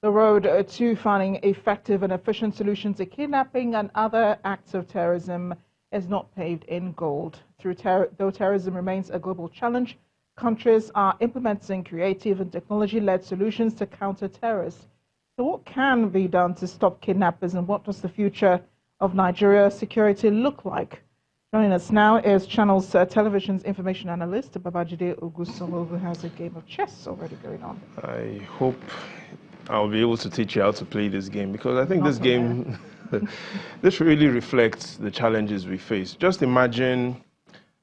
The road to finding effective and efficient solutions to kidnapping and other acts of terrorism is not paved in gold. Though terrorism remains a global challenge, countries are implementing creative and technology-led solutions to counter terrorists. So what can be done to stop kidnappers, and what does the future of Nigeria's security look like? Joining us now is Channels Television's information analyst, Babajide Ogunsoro, who has a game of chess already going on. I hope I'll be able to teach you how to play this game, because I think this game, this really reflects the challenges we face. Just imagine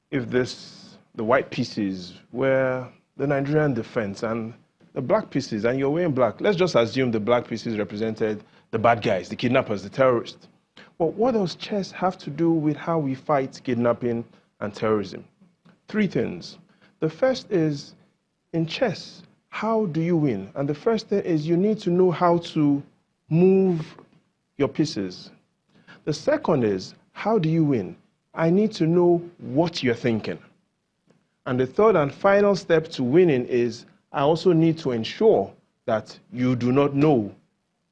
if the white pieces were the Nigerian defense and the black pieces, and you're wearing black. Let's just assume the black pieces represented the bad guys, the kidnappers, the terrorists. But what does chess have to do with how we fight kidnapping and terrorism? Three things. The first is, in chess, how do you win? And the first thing is you need to know how to move your pieces. The second is, how do you win? I need to know what you're thinking. And the third and final step to winning is, I also need to ensure that you do not know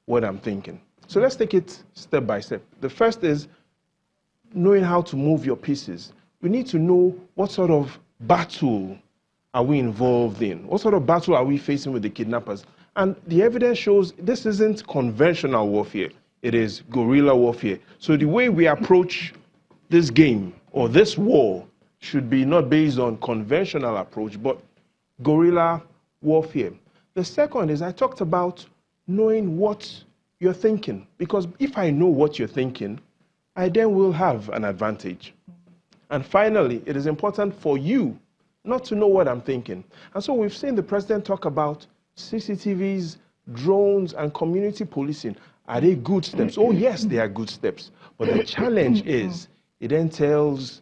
what I'm thinking. So let's take it step by step. The first is knowing how to move your pieces. We need to know what sort of battle are we involved in? What sort of battle are we facing with the kidnappers? And the evidence shows this isn't conventional warfare. It is guerrilla warfare. So the way we approach this game or this war should be not based on conventional approach, but guerrilla warfare. The second is I talked about knowing what you're thinking, because if I know what you're thinking, I then will have an advantage. And finally, it is important for you not to know what I'm thinking. And so we've seen the president talk about CCTVs, drones, and community policing. Are they good steps? Oh, yes, they are good steps. But the challenge is it then tells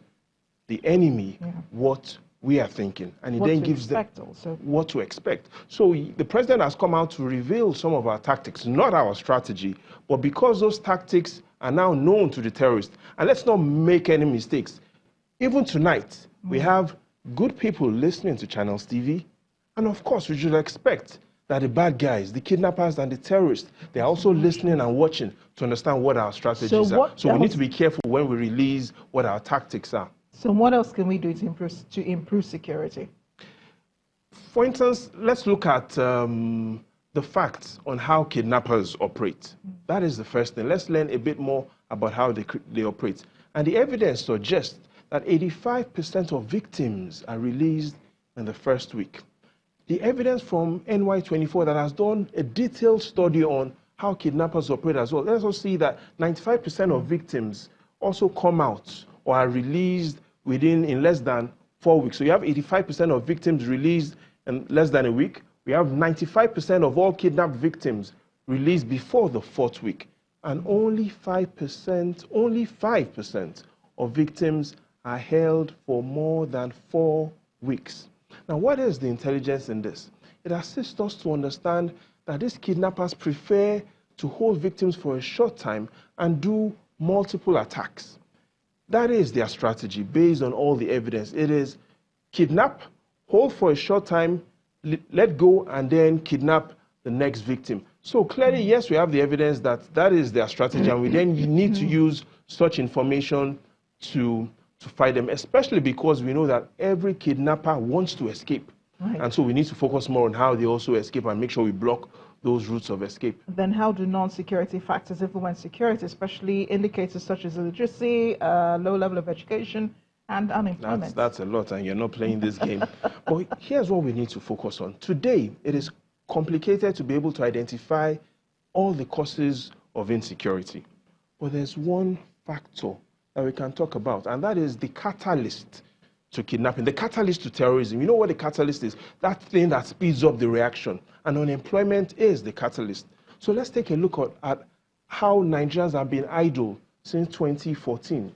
the enemy what we are thinking, and it then gives them what to expect. So the president has come out to reveal some of our tactics, not our strategy, but because those tactics are now known to the terrorists. And let's not make any mistakes. Even tonight, we have good people listening to Channels TV, and of course, we should expect that the bad guys, the kidnappers and the terrorists, they're also listening and watching to understand what our strategies are. So we need to be careful when we release what our tactics are. So what else can we do to improve security? For instance, let's look at the facts on how kidnappers operate. That is the first thing. Let's learn a bit more about how they operate. And the evidence suggests that 85% of victims are released in the first week. The evidence from NY24 that has done a detailed study on how kidnappers operate as well, let's also see that 95% of victims also come out or are released in less than 4 weeks. So you have 85% of victims released in less than a week. We have 95% of all kidnapped victims released before the 4th week. And only 5% of victims are held for more than 4 weeks. Now, what is the intelligence in this? It assists us to understand that these kidnappers prefer to hold victims for a short time and do multiple attacks. That is their strategy based on all the evidence. It is kidnap, hold for a short time, let go, and then kidnap the next victim. So clearly, yes, we have the evidence that that is their strategy, and we then need to use such information to fight them, especially because we know that every kidnapper wants to escape. Right. And so we need to focus more on how they also escape and make sure we block those routes of escape. Then how do non-security factors influence security, especially indicators such as illiteracy, low level of education, and unemployment? That's a lot, and you're not playing this game. But here's what we need to focus on. Today, it is complicated to be able to identify all the causes of insecurity. But there's one factor that we can talk about, and that is the catalyst to kidnapping, the catalyst to terrorism. You know what the catalyst is? That thing that speeds up the reaction. And unemployment is the catalyst. So let's take a look at how Nigerians have been idle since 2014.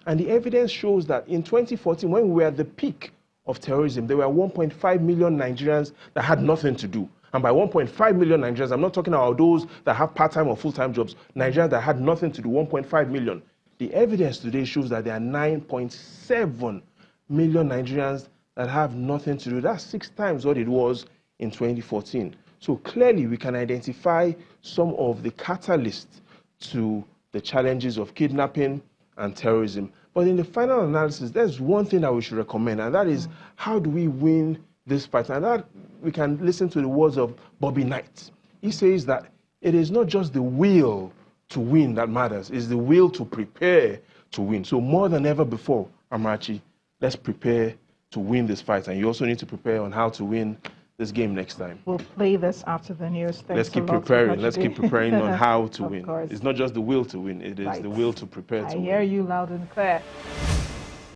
And the evidence shows that in 2014, when we were at the peak of terrorism, there were 1.5 million Nigerians that had nothing to do. And by 1.5 million Nigerians, I'm not talking about those that have part-time or full-time jobs, Nigerians that had nothing to do, 1.5 million. The evidence today shows that there are 9.7 million Nigerians that have nothing to do. That's 6 times what it was in 2014. So clearly we can identify some of the catalysts to the challenges of kidnapping and terrorism. But in the final analysis, there's one thing that we should recommend, and that is how do we win this fight? And that we can listen to the words of Bobby Knight. He says that it is not just the will to win that matters, it's the will to prepare to win. So more than ever before, Amarachi, let's prepare to win this fight. And you also need to prepare on how to win this game next time. We'll play this after the news. Thanks Let's keep preparing. Let's keep preparing on how to win. Course. It's not just the will to win, it is the will to prepare to win. I hear you loud and clear.